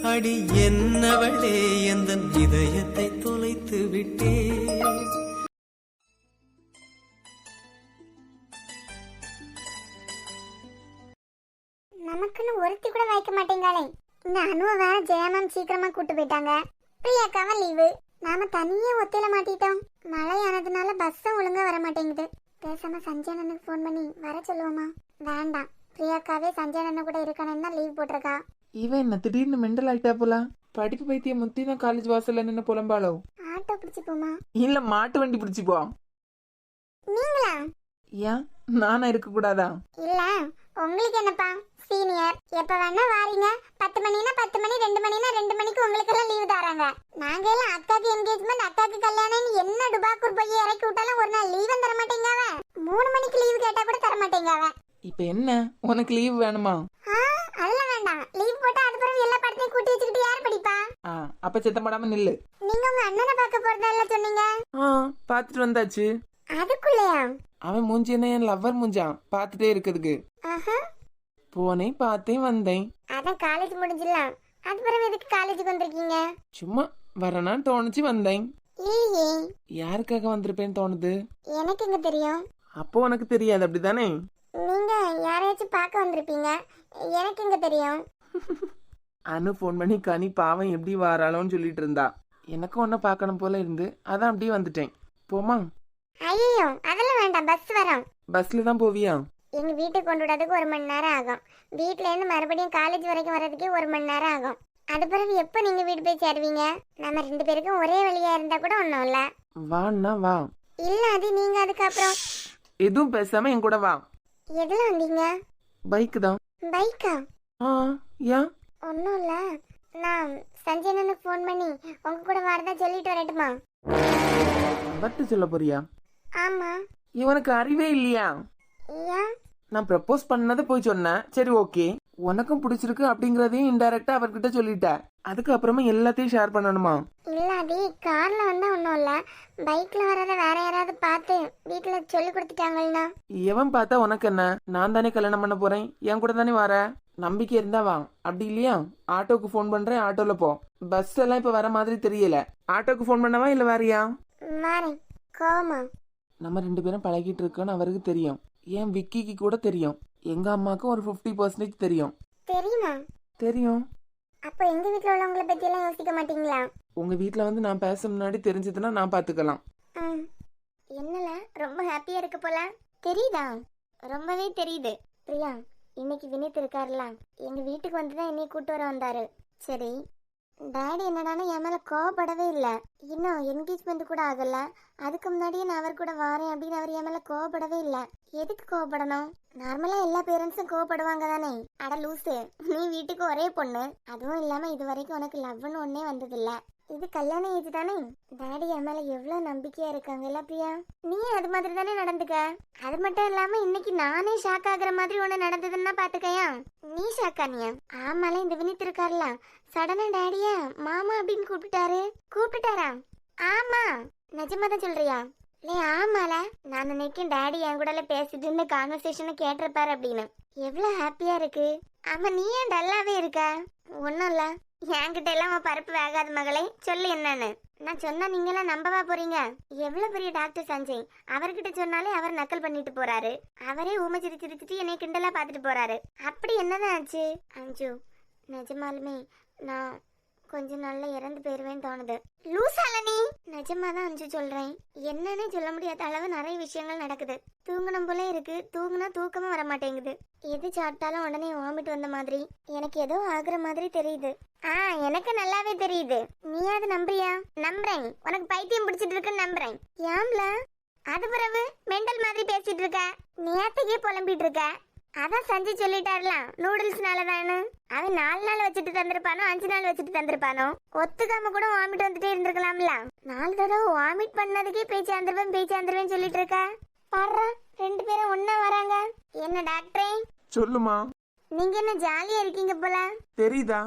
அடி என்னவளே எந்தன் இதயத்தை தொலைத்து விட்டே. நமக்குன்னு ஒருத்தி கூட வைக்க மாட்டேங்காளே. இந்த அனுவ வேற ஜெயமாம் சீக்கிரமா கூட்டு போயிட்டாங்க. பிரியாக்காவ லீவு. நாம தனியா ஒத்தையில மாட்டிட்டோம். மழையானதுனால பஸ்ஸும் ஒழுங்கா வர மாட்டேங்குது. பேசாம சஞ்சயனனுக்கு ஃபோன் பண்ணி வர சொல்லுவோமா? வேண்டாம், பிரியாக்காவே சஞ்சயனன் கூட இருக்கணும்னு தான் லீவ் போட்டிருக்கா. இவன் என்ன திடீர்னு மெண்டல் ஆயிட்டா போல. படிப்பு பைத்தியம் முத்தி தான் காலேஜ் வாசல்ல நின்று புலம்பாளோ. ஆட்டோ பிடிச்சி போமா? இல்ல மாட்டு வண்டி பிடிச்சி போ. நீங்களா? ஏன் நானா இருக்க கூடாதா? இல்ல உங்களுக்கு என்னப்பா சீனியர், எப்ப வேணா வாரீங்க. 10 மணினா 10 மணி, 2 மணினா 2 மணிக்கு உங்களுக்கு எல்லாம் லீவ் தராங்க. நாங்க எல்லாம் அக்காக்கு என்கேஜ்மெண்ட், அக்காக்கு கல்யாணம் என்ன டுபாக்கூர் போய் இறக்கி விட்டாலும் ஒரு நாள் லீவும் தர மாட்டேங்காவ. 3 மணிக்கு லீவ் கேட்டா கூட தர மாட்டேங்காவ. இப்ப என்ன உனக்கு லீவ் வேணுமா? அதெல்லாம் வேண்டாம். லீவ் போட்டா அது பிறகு எல்லா படத்தையும் கூட்டி வச்சுக்கிட்டு யார் படிப்பா? அப்ப செத்த படாம நில்லு. நீங்க உங்க அண்ணனை பார்க்க போறதா சொன்னீங்க. பாத்துட்டு வந்தாச்சு. அதுக்குள்ளயா? அவன் மூஞ்சி என்ன என் லவ்வர் மூஞ்சான் பாத்துட்டே இருக்கிறதுக்கு. போனேன் பார்த்தேன் வந்தேன். அதான் காலேஜ் முடிஞ்சிடலாம். அது பிறகு எதுக்கு காலேஜுக்கு வந்திருக்கீங்க? சும்மா வரனான்னு தோணுச்சு வந்தேன். இல்லையே. யாருக்காக வந்திருப்பேன்னு தோணுது? எனக்கு எங்க தெரியும்? அப்போ உனக்கு தெரியாது அப்படிதானே? நீங்க யாரையாச்சும் பார்க்க வந்திருப்பீங்க, எனக்கு எங்க தெரியும்? அனு போன் பண்ணி கனி பாவம் எப்படி வாராளோன்னு சொல்லிட்டு இருந்தா. எனக்கும் ஒன்ன பார்க்கணும் போல இருந்து அதான் அப்படியே வந்துட்டேன். போமா? ஐயோ அதெல்லாம் வேண்டாம், பஸ் வரோம். பஸ்ல தான் போவியா? எங்க வீட்டுக்கு கொண்டு விடாதுக்கு 1 மணி நேரம் ஆகும். வீட்ல இருந்து மறுபடியும் காலேஜ் வரைக்கும் வர்றதுக்கே 1 மணி நேரம் ஆகும். அது பிறகு எப்ப நீங்க வீடு போய் சேருவீங்க? நம்ம 2 பேருக்கும் ஒரே வழியா இருந்தா கூட ஒண்ணும் இல்ல. வான்னா வா. இல்ல அது நீங்க அதுக்கப்புறம் எதுவும் பேசாம என் கூட வா. எதுல வந்தீங்க? பைக் தான். பைக்கா? ஏன்? ஒன்னும் இல்ல, நான் சஞ்சயனனுக்கு ஃபோன் பண்ணி உங்க கூட வரதா சொல்லிட்டு வரட்டுமா? வட்டு சொல்ல போறியா? ஆமா. இவனுக்கு அறிவே இல்லையா? ஏன்? நான் ப்ரப்போஸ் பண்ணதை போய் சொன்னேன். சரி ஓகே, உனக்கும் பிடிச்சிருக்கு அப்படிங்கறதையும் இன்டைரக்டா அவர்கிட்ட சொல்லிட்ட. அதுக்கப்புறமா எல்லாத்தையும் ஷேர் பண்ணணுமா? இல்ல அது கார்ல வந்தா ஒன்னும் இல்ல, பைக்ல வரத வேற யாராவது பார்த்து வீட்டுல சொல்லி கொடுத்துட்டாங்கன்னா. எவன் பார்த்தா உனக்கு என்ன? நான் தானே கல்யாணம் பண்ண போறேன், என் கூட தானே வர. நம்பிக்கை இருந்தா வா, அப்படி இல்லையா ஆட்டோக்கு ஃபோன் பண்றேன், ஆட்டோல போ. பஸ் எல்லாம் இப்ப வர மாதிரி தெரியல. ஆட்டோக்கு ஃபோன் பண்ணவா இல்ல வேறியா? மாறேன். கோவமா? நம்ம 2 பேரும் பழகிட்டு இருக்கோன்னு அவருக்கு தெரியும். என் விக்கிக்கு கூட தெரியும். எங்க அம்மாக்கு ஒரு 50% தெரியும். தெரியுமா? தெரியும். அப்ப எங்க வீட்டுல உள்ளவங்கள பத்தி எல்லாம் யோசிக்க மாட்டீங்களா? உங்க வீட்டுல வந்து நான் பேச முன்னாடி தெரிஞ்சதுன்னா நான் பாத்துக்கலாம். என்னல ரொம்ப ஹாப்பியா இருக்கு போல. தெரியுதா? ரொம்பவே தெரியுது. பிரியா, இன்னைக்கு வினித் இருக்காருல, எங்க வீட்டுக்கு வந்துதான் என்னைய கூட்டு வர வந்தாரு. சரி, டாடி என்னடானா என் மேல கோவப்படவே இல்லை. இன்னும் என்கேஜ்மெண்ட் கூட ஆகல, அதுக்கு முன்னாடியே நான் அவர் கூட வாரேன் அப்படின்னு அவர் என் மேல கோவப்படவே இல்லை. எதுக்கு கோவப்படணும்? நார்மலா எல்லா பேரண்ட்ஸும் கோவப்படுவாங்க தானே. அட லூசு, நீ வீட்டுக்கு ஒரே பொண்ணு, அதுவும் இல்லாம இது வரைக்கும் உனக்கு லவ்னு ஒன்னே வந்ததில்ல. இது கல்யாண ஏஜ் தானே. டாடி என் மேல எவ்வளவு நம்பிக்கையா இருக்காங்கல்ல பிரியா. நீ அது மாதிரி தானே நடந்துக்க. அது மட்டும் இல்லாம இன்னைக்கு நானே ஷாக் ஆகுற மாதிரி ஒண்ணு நடந்ததுன்னா பாத்துக்கையா. நீ ஷாக் ஆனியா? ஆமால, இந்த வினித் இருக்காருல, சடனா டாடிய மாமா அப்படின்னு கூப்பிட்டுட்டாரா? ஆமா, நிஜமா தான் சொல்றியா? இல்ல ஆமால, நான் நினைக்கேன் டாடி என் கூட பேசிட்டு இருந்த கான்வர்சேஷனை கேட்டிருப்பாரு அப்படின்னு. எவ்வளவு ஹாப்பியா இருக்கு. ஆமா, நீ ஏன் டல்லாவே இருக்க? ஒன்னும் இல்ல, என்கிட்ட எல்லாம் பருப்பு வேகாத மகளே, சொல்லு என்னன்னு. நான் சொன்னா நீங்க எல்லாம் நம்பவா போறீங்க? எவ்வளவு பெரிய டாக்டர் சஞ்சய், அவர்கிட்ட சொன்னாலே அவர் நக்கல் பண்ணிட்டு போறாரு. அவரே ஊமை சிரிச்சிட்டு என்னை கிண்டலா பாத்துட்டு போறாரு. அப்படி என்னதான் ஆச்சு? அஞ்சு, நிஜமாலுமே நான் கொஞ்ச நாள்ல இறந்து போயிருவேன்னு தோணுது. லூசால நீ? நிஜமாதான் அஞ்சு சொல்றேன். என்னன்னே சொல்ல முடியாத அளவு நிறைய விஷயங்கள் நடக்குது. தூங்கணும் போல இருக்கு, தூங்குனா தூக்கமா வர மாட்டேங்குது. எது சாப்பிட்டாலும் உடனே வாமிட் வந்த மாதிரி, எனக்கு ஏதோ ஆகுற மாதிரி தெரியுது. எனக்கு நல்லாவே தெரியுது. நீ அது நம்புறியா? நம்புறேன். உனக்கு பைத்தியம் பிடிச்சிட்டு இருக்குன்னு நம்புறேன். ஏம்ல அது பிறகு மெண்டல் மாதிரி பேசிட்டு இருக்க? நேத்துக்கே புலம்பிட்டு இருக்க. அதான் சஞ்சய் சொல்லிட்டாருலாம், நூடுல்ஸ்னாலதானு. அவன் 4 நாள் வச்சுட்டு தந்திருப்பானோ 5 நாள் வச்சுட்டு தந்திருப்பானோ, ஒத்துக்காம கூட வாமிட் வந்துட்டே இருந்திருக்கலாம்ல. 4 தடவை வாமிட் பண்ணதுக்கே பேச்சாந்துருவேன் சொல்லிட்டு இருக்க. பாரு, 2 பேரும் ஒன்னா வராங்க. என்ன டாக்டரே? சொல்லுமா. நீங்க என்ன ஜாலியா இருக்கீங்க போல. தெரியுதா?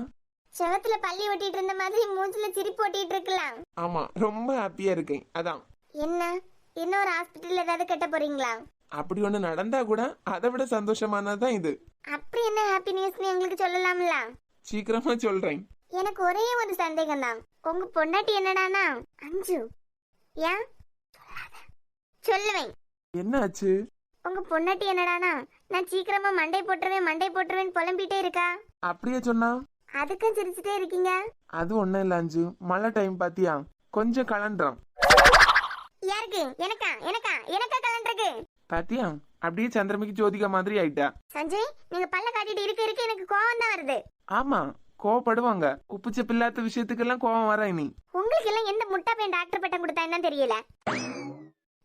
செவத்துல பள்ளி ஒட்டிட்டு இருந்த மாதிரி மூஞ்சில சிரிப்பு ஒட்டிட்டு இருக்கலாம். ஆமா, ரொம்ப ஹாப்பியா இருக்கேன். அதான். என்ன இன்னொரு ஹாஸ்பிட்டல் ஏதாவது கட்ட போறீங்களா? அப்படி ஒண்ணு நடந்தா கூட அதை விட சந்தோஷமானதான் இது. அப்படி என்ன ஹாப்பி நியூஸ் எங்களுக்கு சொல்லலாம்ல? சீக்கிரமா சொல்றேன். எனக்கு ஒரே ஒரு சந்தேகம் தான். உங்க பொண்டாட்டி என்னடானா அஞ்சு ஏன் சொல்லுவேன். என்ன ஆச்சு? உங்க பொண்டாட்டி என்னடானா நான் சீக்கிரமா மண்டை போட்டுருவேன் புலம்பிட்டே இருக்கா. அப்படியே சொன்னா? அதுக்கும் சிரிச்சுட்டே இருக்கீங்க. அது ஒண்ணும் இல்ல அஞ்சு, மழை டைம் பாத்தியா, கொஞ்சம் கலண்டுறான். யாருக்கு? எனக்கா எனக்கா எனக்கா கலண்டருக்கு பாத்தியா, அப்படியே சந்திரமுகி ஜோதிகா மாதிரி ஆயிட்டா. சஞ்சய், நீங்க பல்ல காட்டிட்டு இருக்க எனக்கு கோவம் தான் வருது. ஆமா, கோவப்படுவாங்க. உப்புச்ச பில்லாத விஷயத்துக்கெல்லாம் கோவம் வர நீ. உங்களுக்கு எல்லாம் எந்த முட்டா பையன் டாக்டர் பட்டம் கொடுத்தான்னு தெரியல.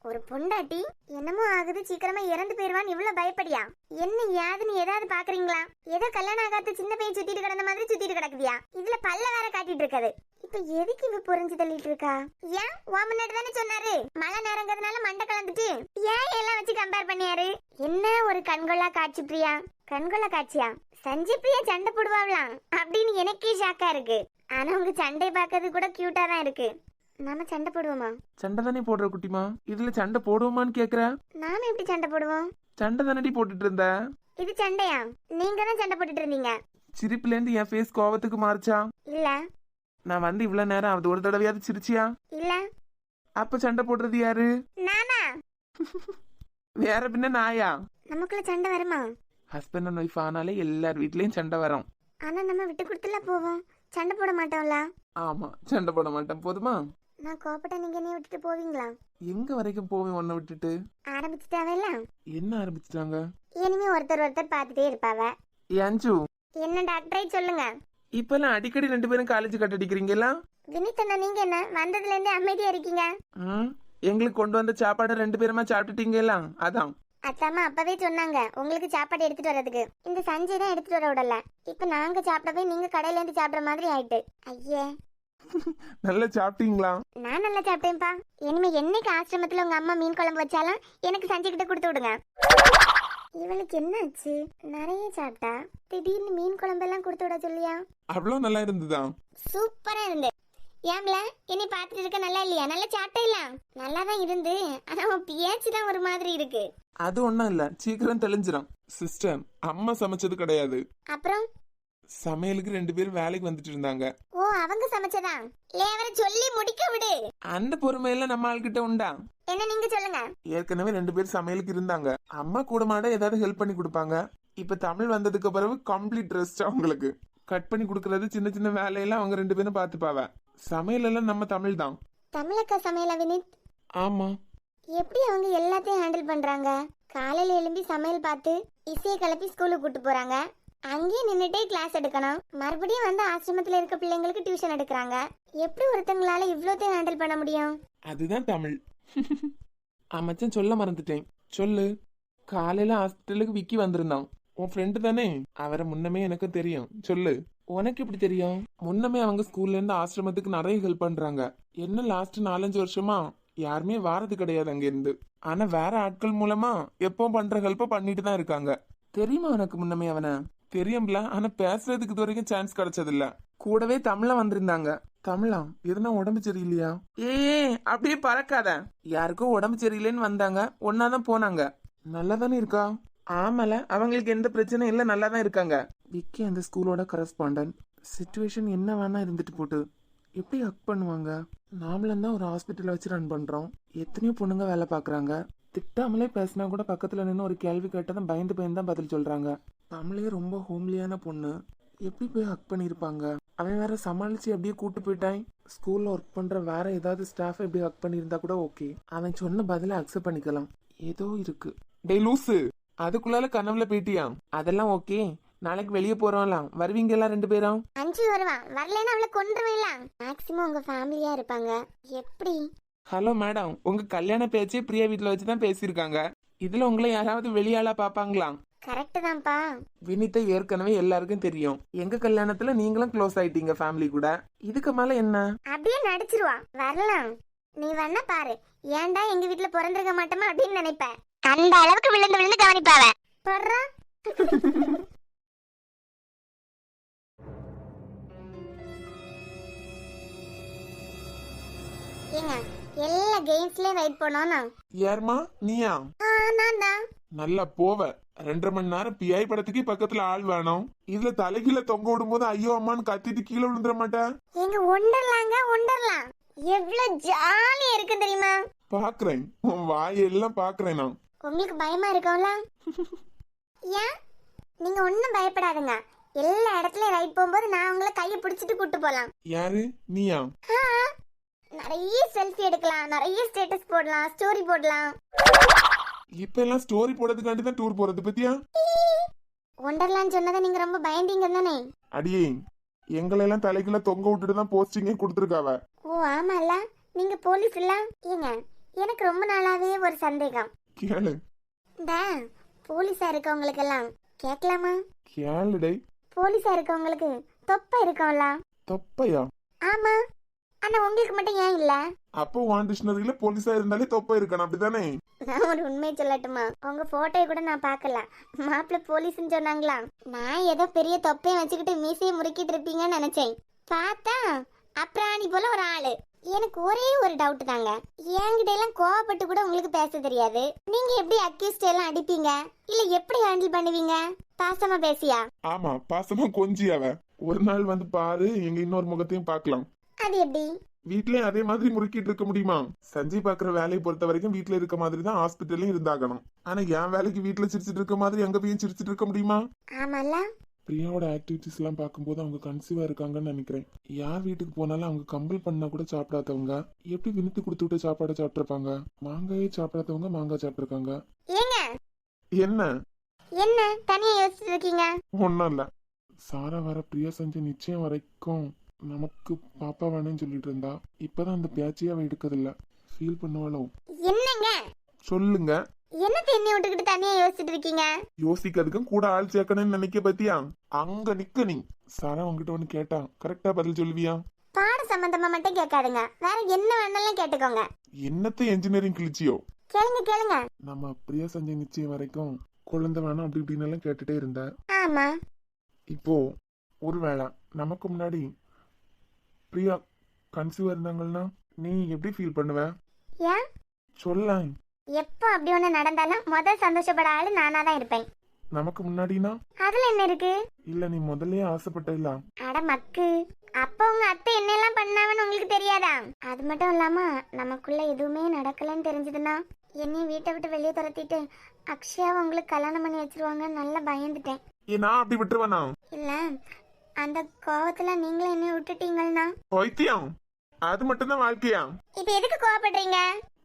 ஒரு பொண்டாட்டி என்னமோ ஆகுது, சீக்கிரமா இறந்து போயிருவான்னு இவ்வளவு பயப்படியா? என்ன யாதுன்னு ஏதாவது பாக்குறீங்களா? ஏதோ கல்யாணம் ஆகாத சின்ன பையன் சுத்திட்டு கிடந்த மாதிரி சுத்திட்டு கிடக்குதியா? இதுல பல்ல வேற காட்டிட்டு இருக்காது. இப்ப எதுக்கு இவ புரிஞ்சு தள்ளிட்டு இருக்கா? ஏன் உன் முன்னாடி தானே சொன்னாரு மழை நேரங்கிறதுனால மண்டை கலந்துட்டு ஏன் எல்லாம் வச்சு கம்பேர் பண்ணியாரு? என்ன ஒரு கண்கொள்ளா காட்சி பிரியா. கண்கொள்ளா காட்சியா? சஞ்சய் பிரியா சண்டை போடுவாங்களாம் அப்படின்னு எனக்கே ஷாக்கா இருக்கு. ஆனா உங்க சண்டை பாக்குறது கூட கியூட்டா தான் இருக்கு. நாம சண்டை போடுவோமா? சண்டை தானே போடுற குட்டிமா, இதுல சண்டை போடுவோமான்னு கேக்குற? நாம எப்படி சண்டை போடுவோம்? சண்டை தானடி போட்டுட்டு இருந்த. இது சண்டையா? நீங்க தான் சண்டை போட்டுட்டு இருந்தீங்க. சிரிப்புல இருந்து என் ஃபேஸ் கோவத்துக்கு மாறுச்சா? இல்ல. நான் வந்து இவ்வளவு நேரம் அது ஒரு தடவையாவது சிரிச்சியா? இல்ல. அப்ப சண்டை போடுறது யாரு? நானா? வேற பின்ன நாயா? நமக்குள்ள சண்டை வருமா? ஹஸ்பண்ட் அண்ட் ஒய்ஃப் ஆனாலே எல்லார் வீட்லயும் சண்டை வரும். ஆனா நம்ம விட்டு கொடுத்துல போவோம், சண்டை போட மாட்டோம்ல. ஆமா, சண்டை போட மாட்டேன். போதுமா? நான் கோபப்பட்ட நீங்க என்ன விட்டுட்டு போவீங்களா? எங்க வரைக்கும் போவேன் உன்னை விட்டுட்டு? ஆரம்பிச்சுட்டாவல்ல. என்ன ஆரம்பிச்சிட்டாங்க? இனிமே ஒருத்தர் பாத்துட்டே இருப்பாவ. அஞ்சு, என்ன டாக்டரை சொல்லுங்க. இப்பெல்லாம் அடிக்கடி 2 பேரும் காலேஜ் கட் அடிக்கிறீங்களா? வினித் அண்ணா, நீங்க என்ன வந்ததுல இருந்தே அமைதியா இருக்கீங்க? எங்களுக்கு கொண்டு வந்த சாப்பாடு 2 பேருமா சாப்பிட்டுட்டீங்களா? அதான். அத்தாமா அப்பவே சொன்னாங்க உங்களுக்கு சாப்பாடு எடுத்துட்டு வர்றதுக்கு. இந்த சஞ்சய் தான் எடுத்துட்டு வர விடல. இப்ப நாங்க சாப்பிடவே நீங்க கடையில இருந்து சாப்பிடுற மாதிரி ஆயிட்டு. ஐயே, நல்லா சாப்பிட்டீங்களா? நான் நல்லா சாப்பிட்டேன்ப்பா. இனிமே என்னைக்கு ஆசிரமத்துல உங்க அம்மா மீன் குழம்பு வச்சாலும் எனக்கு சஞ்சய் கிட்ட கொடுத்து விடுங்க. இவளுக்கு என்ன ஆச்சு? நிறைய சாப்பிட்டா திடீர்னு மீன் குழம்பெல்லாம் கொடுத்து விட சொல்லியா? அவ்வளவு நல்லா இருந்ததா? சூப்பரா இருந்து. ஏம்ல என்னை பாத்துட்டு இருக்க நல்லா இல்லையா? நல்லா சாப்பிட்டே இல்ல? நல்லாதான் இருந்து, ஆனா உன் பேச்சு தான் ஒரு மாதிரி இருக்கு. அது ஒண்ணும் இல்ல, சீக்கிரம் தெளிஞ்சிரும். சிஸ்டர், அம்மா சமைச்சது கிடையாது. அப்புறம் சமையலுக்கு 2 பேரும் வேலைக்கு வந்துட்டு இருந்தாங்க. ஓ, அவங்க சமைச்சதா? அவரை சொல்லி முடிக்க விடு. அந்த பொறுமையில நம்ம ஆள்கிட்ட உண்டா? என்ன நீங்க சொல்லுங்க. ஏற்கனவே 2 பேர் சமையலுக்கு இருந்தாங்க. அம்மா கூட மாட ஏதாவது ஹெல்ப் பண்ணி கொடுப்பாங்க. இப்ப தமிழ் வந்ததுக்கு பிறகு கம்ப்ளீட் ரெஸ்ட். அவங்களுக்கு கட் பண்ணி கொடுக்கறது, சின்ன சின்ன வேலையெல்லாம் அவங்க 2 பேரும் பாத்துப்பாவ. சமையல் எல்லாம் நம்ம தமிழ் தான். தமிழக்கா சமையலா வினித்? ஆமா. எப்படி அவங்க எல்லாத்தையும் ஹேண்டில் பண்றாங்க? காலையில எழும்பி சமையல் பார்த்து இசையை கிளப்பி ஸ்கூலுக்கு கூட்டு போறாங்க. அங்கேயே நின்னுட்டே கிளாஸ் எடுக்கணும். மறுபடியும் வந்து ஆசிரமத்துல இருக்க பிள்ளைங்களுக்கு டியூஷன் எடுக்கிறாங்க. எப்படி ஒருத்தங்களால இவ்வளோத்தையும் ஹேண்டில் பண்ண முடியும்? அதுதான் தமிழ். மச்சான் சொல்ல மறந்துட்டேன். சொல்லு. காலையில ஹாஸ்பிட்டலுக்கு விக்கி வந்திருந்தான். உன் ஃப்ரெண்டு தானே? அவரை முன்னமே எனக்கு தெரியும். சொல்லு. உனக்கு எப்படி தெரியும்? முன்னமே அவங்க ஸ்கூல்ல இருந்து ஆசிரமத்துக்கு நிறைய ஹெல்ப் பண்றாங்க. என்ன லாஸ்ட் 4-5 வருஷமா யாருமே வாரது கிடையாது அங்க இருந்து. ஆனா வேற ஆட்கள் மூலமா எப்போ பண்ற ஹெல்ப்ப பண்ணிட்டு தான் இருக்காங்க. தெரியுமா உனக்கு முன்னமே அவனை? தெரியும்ல, ஆனா பேசுறதுக்கு இது வரைக்கும் சான்ஸ் கிடைச்சது இல்ல. கூடவே தமிழா வந்திருந்தாங்க. தமிழா எதுனா உடம்பு சரியில்லையா? அப்படியே பறக்காத. யாருக்கும் உடம்பு சரியில்லைன்னு வந்தாங்க, ஒன்னாதான் போனாங்க. நல்லா தானே இருக்கா? ஆமால, அவங்களுக்கு எந்த பிரச்சனையும் இல்ல, நல்லா தான் இருக்காங்க. விக்கி அந்த ஸ்கூலோட கரஸ்பாண்டன்ட். சிச்சுவேஷன் என்ன வேணா இருந்துட்டு போட்டு எப்படி ஹக் பண்ணுவாங்க? நாமளும் தான் ஒரு ஹாஸ்பிட்டல் வச்சு ரன் பண்றோம். எத்தனையோ பொண்ணுங்க வேலை பாக்குறாங்க. திட்டாமலே பேசினா கூட பக்கத்துல நின்று ஒரு கேள்வி கேட்டதான் பயந்து தான் பதில் சொல்றாங்க. தமிழே ரொம்ப ஹோம்லியான பொண்ணு, எப்படி போய் ஹக் பண்ணிருப்பாங்க? அவன் வேற சமாளிச்சு அப்படியே கூட்டு போயிட்டான். ஸ்கூல்ல ஒர்க் பண்ற வேற ஏதாவது ஸ்டாஃப் எப்படி ஹக் பண்ணியிருந்தா கூட ஓகே. அவன் சொன்ன பதில அக்செப்ட் பண்ணிக்கலாம். ஏதோ இருக்கு. டே லூசு, அதுக்குள்ளால கனவுல போயிட்டியா? அதெல்லாம் ஓகே. நாளைக்கு வெளியே போறோம்லாம், வருவீங்க எல்லாம் 2 பேரும்? அஞ்சு வருவான். வரலன்னா அவளை கொன்றுவேலாம். மேக்ஸிமம் உங்க ஃபேமிலியா இருப்பாங்க. எப்படி? ஹலோ மேடம், உங்க கல்யாண பேச்சே பிரியா வீட்டுல வச்சுதான் பேசியிருக்காங்க. இதுல உங்களை யாராவது வெளியாளா பாப்பாங்களா? கரெக்ட் தான்ப்பா. வினித்தை ஏற்கனவே எல்லாருக்கும் தெரியும். எங்க கல்யாணத்துல நீங்களும் க்ளோஸ் ஆயிட்டீங்க ஃபேமிலி கூட. இதுக்கு மேல என்ன? அப்படியே நடிச்சிருவா. வரலாம், நீ வேணா பாரு. ஏன்டா எங்க வீட்டுல பிறந்திருக்க மாட்டோமா அப்படின்னு நினைப்ப. அந்த அளவுக்கு விழுந்து விழுந்து கவனிப்பாவ. பர்றா. ஏங்க, எல்லா கேம்ஸ்லயும் ரைட் போனோம்னா. யாருமா நீயா? நான் தான். நல்லா போவ. 2.5 மணி நேரம் பிஐ படத்துக்கே பக்கத்துல ஆள் வேணும். இதுல தலைகீழ தொங்க விடும்போது ஐயோ அம்மான்னு கத்திட்டு கீழே விழுந்துட மாட்டேன். எங்க ஒண்டர்லாங்க ஒண்டர்லாம் எவ்வளவு ஜாலியா இருக்கு தெரியுமா? பாக்குறேன், உன் வாயெல்லாம் பாக்குறேன் நான். உங்களுக்கு பயமா இருக்கும்ல? ஏன் நீங்க ஒண்ணும் பயப்படாதுங்க. எல்லா இடத்துலயும் ரைட் போகும்போது நான் உங்களை கையை பிடிச்சிட்டு கூட்டு போலாம். யாரு நீயா? நிறைய செல்ஃபி எடுக்கலாம், நிறைய ஸ்டேட்டஸ் போடலாம், ஸ்டோரி போடலாம். இப்ப எல்லாம் ஸ்டோரி போடுறதுக்காண்டி தான் டூர் போறது பத்தியா? ஒண்டர்லான்னு சொன்னதை நீங்க ரொம்ப பயந்தீங்க தானே? அடியே, எங்களெல்லாம் தலைக்குள்ள தொங்க விட்டுட்டு தான் போஸ்டிங்கே கொடுத்துருக்காவ. ஓ ஆமால, நீங்க போலீஸ் இல்ல? ஏங்க எனக்கு ரொம்ப நாளாவே ஒரு சந்தேகம். கேளு. இந்த போலீஸா இருக்கவங்களுக்கு எல்லாம் கேட்கலாமா? கேளுடே. போலீஸா இருக்கவங்களுக்கு தொப்பை இருக்கும்ல? தொப்பையா? ஆமா. ஆனா உங்களுக்கு மட்டும் ஏன் இல்ல? அப்போ வான் டிக்ஷனரியில போலீஸா இருந்தாலே தொப்பை இருக்கணும், அப்படித்தானே? நான் ஒரு உண்மை சொல்லட்டுமா? உங்க போட்டோயை கூட நான் பார்க்கல. மாப்பிள்ள போலீஸ்னு சொன்னாங்களா? நான் ஏதோ பெரிய தொப்பையை வச்சுக்கிட்டு மீசையை முறுக்கிட்டு இருப்பீங்கன்னு நினைச்சேன். பார்த்தா அப்ராணி போல ஒரு ஆளு. எனக்கு ஒரே ஒரு டவுட் தாங்க. என்கிட்ட எல்லாம் கோவப்பட்டு கூட உங்களுக்கு பேச தெரியாது. நீங்க எப்படி அக்யூஸ்ட் எல்லாம் அடிப்பீங்க? இல்ல எப்படி ஹேண்டில் பண்ணுவீங்க? பாசமா பேசியா? ஆமா, பாசமா கொஞ்சியாவ. ஒரு நாள் வந்து பாரு, எங்க இன்னொரு முகத்தையும் பார்க்கலாம். அது எப்படி? வீட்லயும் அதே மாதிரி முறுக்கிட்டு இருக்க முடியுமா? சஞ்சய் பாக்குற வேலையை பொறுத்த வரைக்கும் வீட்டுல இருக்க மாதிரி தான் ஹாஸ்பிட்டல்லையும் இருந்தாகணும். ஆனா என் வேலைக்கு வீட்டுல சிரிச்சிட்டு இருக்க மாதிரி அங்க போய் சிரிச்சிட்டு இருக்க முடியுமா? ஆமால. பிரியாவோட ஆக்டிவிட்டிஸ் எல்லாம் பார்க்கும்போது அவங்க கன்சீவா இருக்காங்கன்னு நினைக்கிறேன். யார் வீட்டுக்கு போனாலும் அவங்க கம்பல் பண்ணா கூட சாப்பிடாதவங்க எப்படி வினுத்து கொடுத்து விட்டு சாப்பாடை சாப்பிட்டுருப்பாங்க? மாங்காயே சாப்பிடாதவங்க மாங்காய் சாப்பிட்டுருக்காங்க. ஏங்க என்ன என்ன தனியா யோசிச்சுட்டு இருக்கீங்க? ஒன்னும் இல்ல. சாரா வர பிரியா சஞ்சய் நிச்சயம் வரைக்கும் நமக்கு பாப்பா வேணும்னு சொல்லிட்டு இருந்தா. இப்பதான் அந்த பேச்சையே அவ எடுக்கதில்ல. ஃபீல் பண்ணுவாளோ? என்னங்க சொல்லுங்க. என்ன தென்னை விட்டுக்கிட்டு தனியா யோசிச்சுட்டு இருக்கீங்க? யோசிக்கிறதுக்கும் கூட ஆள் சேர்க்கணும்னு நினைக்க பத்தியா? அங்க நிக்க நீ. சாரா உங்ககிட்ட ஒண்ணு கேட்டா கரெக்டா பதில் சொல்லுவியா? பாட சம்பந்தமா மட்டும் கேட்காதுங்க, வேற என்ன வேணாலும் கேட்டுக்கோங்க. என்னத்த என்ஜினியரிங் கிழிச்சியோ? கேளுங்க கேளுங்க. நம்ம பிரியா சஞ்சய் நிச்சயம் வரைக்கும் குழந்தை வேணும் அப்படி இப்படின்னு எல்லாம் கேட்டுட்டே இருந்த. ஆமா. இப்போ ஒருவேளை நமக்கு முன்னாடி பிரியா கன்சீவ் இருந்தாங்கன்னா நீ எப்படி ஃபீல் பண்ணுவ? ஏன் சொல்ல. எப்போ அப்படி ஒண்ணு நடந்தாலும் முதல் சந்தோஷப்பட ஆளு நானா தான் இருப்பேன். நமக்கு முன்னாடினா? அதுல என்ன இருக்கு? இல்ல நீ முதல்லயே ஆசைப்பட்ட இல்ல? அட மக்கு, அப்ப உங்க அத்தை என்னெல்லாம் பண்ணாவன்னு உங்களுக்கு தெரியாதா? அது மட்டும் இல்லாம நமக்குள்ள எதுவுமே நடக்கலன்னு தெரிஞ்சதுன்னா என்னையும் வீட்டை விட்டு வெளியே துரத்திட்டு அக்ஷயாவை உங்களுக்கு கல்யாணம் பண்ணி வச்சிருவாங்கன்னு நல்லா பயந்துட்டேன். நான் அப்படி விட்டுருவேனா? இல்ல, அந்த கோவத்துல நீங்களும் என்னைய விட்டுட்டீங்கன்னா? பைத்தியம், அது மட்டும் தான் வாழ்க்கையா? இப்ப எதுக்கு கோவப்படுறீங்க?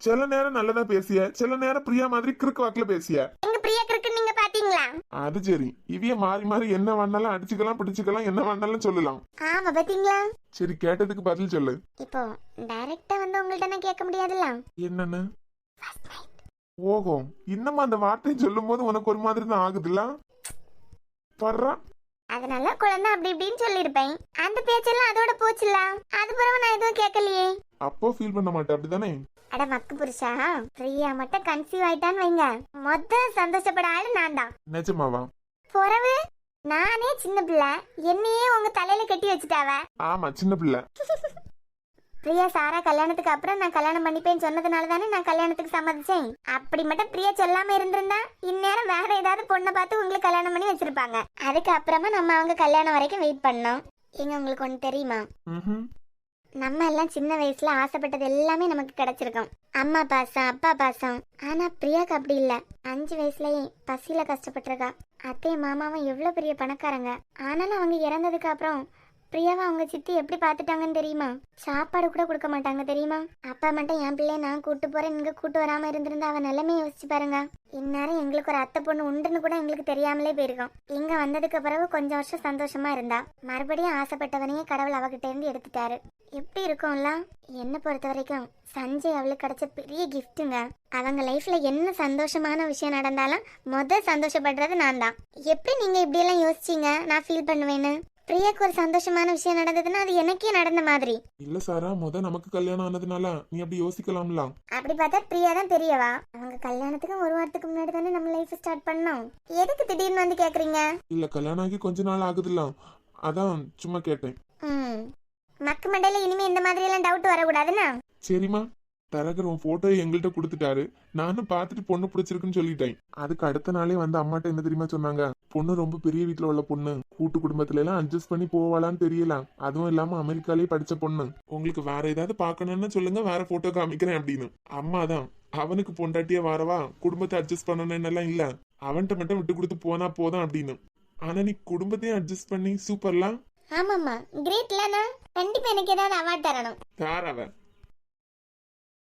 சில நேரம் நல்லதா பேசிய, சில நேரம் பிரியா மாதிரி கிறுக்கு வாக்குல பேசிய. எங்க பிரியா கிறுக்கு நீங்க பாத்தீங்களா? அது சரி, இவிய மாறி மாறி என்ன வேணாலும் அடிச்சுக்கலாம் பிடிச்சுக்கலாம், என்ன வேணாலும் சொல்லலாம். ஆமா பாத்தீங்களா? சரி, கேட்டதுக்கு பதில் சொல்லு. இப்போ டைரக்டா வந்து உங்கள்ட்ட நான் கேட்க முடியாதுல்ல? என்னன்னு? ஓஹோ, இன்னமும் அந்த வார்த்தையை சொல்லும் போது உனக்கு ஒரு மாதிரி தான் ஆகுதுல்ல? பர்றா. அதனால குழந்தை அப்படி இப்படின்னு சொல்லிருப்பேன். அந்த பேச்செல்லாம் அதோட போச்சுல. அது பிறகு நான் எதுவும் கேட்கலையே. அப்போ ஃபீல் பண்ண மாட்டேன், அப்படிதானே? அட மக்கு புருஷா, பிரியா மட்டும் கன்சீவ் ஆயிட்டான்னு வைங்க, மொத்த சந்தோஷப்பட ஆளு நான் தான். நிஜமாவா? பொறவு நானே சின்ன பிள்ளை, என்னையே உங்க தலையில கட்டி வச்சுட்டாவ. ஆமா, சின்ன பிள்ளை. பிரியா சாரா கல்யாணத்துக்கு அப்புறம் நான் கல்யாணம் பண்ணிப்பேன்னு சொன்னதுனால தானே நான் கல்யாணத்துக்கு சம்மதிச்சேன். அப்படி மட்டும் பிரியா சொல்லாம இருந்திருந்தா இந்நேரம் வேற ஏதாவது பொண்ணை பார்த்து உங்களுக்கு கல்யாணம் பண்ணி வச்சிருப்பாங்க. அதுக்கு அப்புறமா நம்ம அவங்க கல்யாணம் வரைக்கும் வெயிட் பண்ணோம். எங்க உங்களுக்கு ஒண்ணு தெரியுமா? நம்ம எல்லாம் சின்ன வயசுல ஆசைப்பட்டது எல்லாமே நமக்கு கிடைச்சிருக்கும். அம்மா பாசம், அப்பா பாசம். ஆனா பிரியாக்கு அப்படி இல்ல. 5 வயசுலயே பசியில கஷ்டப்பட்டிருக்கா. அத்தையும் மாமாவும் எவ்வளவு பெரிய பணக்காரங்க. ஆனாலும் அவங்க இறந்ததுக்கு அப்புறம் பிரியாவை அவங்க சித்தி எப்படி பாத்துட்டாங்கன்னு தெரியுமா? சாப்பாடு கூட கொடுக்க மாட்டாங்க தெரியுமா? அப்பா மட்டும் என் பிள்ளைய நான் கூட்டு போறேன், நீங்க கூட்டு வராம இருந்திருந்தா அவன் நிலைமையை யோசிச்சு பாருங்க. இந்நேரம் எங்களுக்கு ஒரு அத்தை பொண்ணு உண்டுன்னு கூட எங்களுக்கு தெரியாமலே போயிருக்கோம். இங்க வந்ததுக்கு பிறகு கொஞ்சம் வருஷம் சந்தோஷமா இருந்தா, மறுபடியும் ஆசைப்பட்டவனையே கடவுள் அவகிட்ட இருந்து எடுத்துட்டாரு. எப்படி இருக்கும்ல? என்ன பொறுத்த வரைக்கும் சஞ்சய் அவளுக்கு கிடைச்ச பெரிய கிஃப்ட்டுங்க. அவங்க லைஃப்ல என்ன சந்தோஷமான விஷயம் நடந்தாலும் சந்தோஷப்படுறது நான் தான். எப்படி நீங்க இப்படி எல்லாம் யோசிச்சீங்க நான் ஃபீல் பண்ணுவேன்னு? பிரியாக்கு ஒரு சந்தோஷமான விஷயம் நடந்ததுன்னா அது எனக்கே நடந்த மாதிரி. இல்ல சாரா, நமக்கு கல்யாணம் ஆனதுனால நீ அப்படி யோசிக்கலாம்ல. அப்படி பார்த்தா பிரியா தான் தெரியவா. அவங்க கல்யாணத்துக்கு ஒரு வாரத்துக்கு முன்னாடி தானே நம்ம லைஃப் ஸ்டார்ட் பண்ணோம். எதுக்கு திடீர்னு வந்து கேக்குறீங்க? இல்ல, கல்யாணம் ஆகி கொஞ்ச நாள் ஆகுதுல்ல, அதான் சும்மா கேட்டேன். மக்கு மண்டையில இனிமே இந்த மாதிரி எல்லாம் டவுட் வரக்கூடாதுன்னா. சரிம்மா, தரகர் உன் போட்டோ எங்கள்கிட்ட கொடுத்துட்டாரு. நானும் பார்த்துட்டு பொண்ணு பிடிச்சிருக்குன்னு சொல்லிட்டேன். அதுக்கு அடுத்த நாளே வந்து அம்மாட்ட என்ன தெரியுமா சொன்னாங்க, பொண்ணு ரொம்ப பெரிய வீட்டுல உள்ள பொண்ணு, கூட்டு குடும்பத்துல எல்லாம் அட்ஜஸ்ட் பண்ணி போவாளான்னு தெரியல, அதுவும் இல்லாம அமெரிக்காலே படிச்ச பொண்ணு, உங்களுக்கு வேற ஏதாவது பாக்கணும்னு சொல்லுங்க, வேற போட்டோ காமிக்கிறேன் அப்படின்னு. அம்மா தான் அவனுக்கு பொண்டாட்டியா வாரவா, குடும்பத்தை அட்ஜஸ்ட் பண்ணணும்னு எல்லாம் இல்ல, அவன்கிட்ட மட்டும் விட்டு கொடுத்து போனா போதும் அப்படின்னு. ஆனா நீ குடும்பத்தையும் அட்ஜஸ்ட் பண்ணி சூப்பர்லாம். ஆமாம்மா, கிரேட்லண்ணா. கண்டிப்பா எனக்கு ஏதாவது அவார்ட் தரணும். தாராவ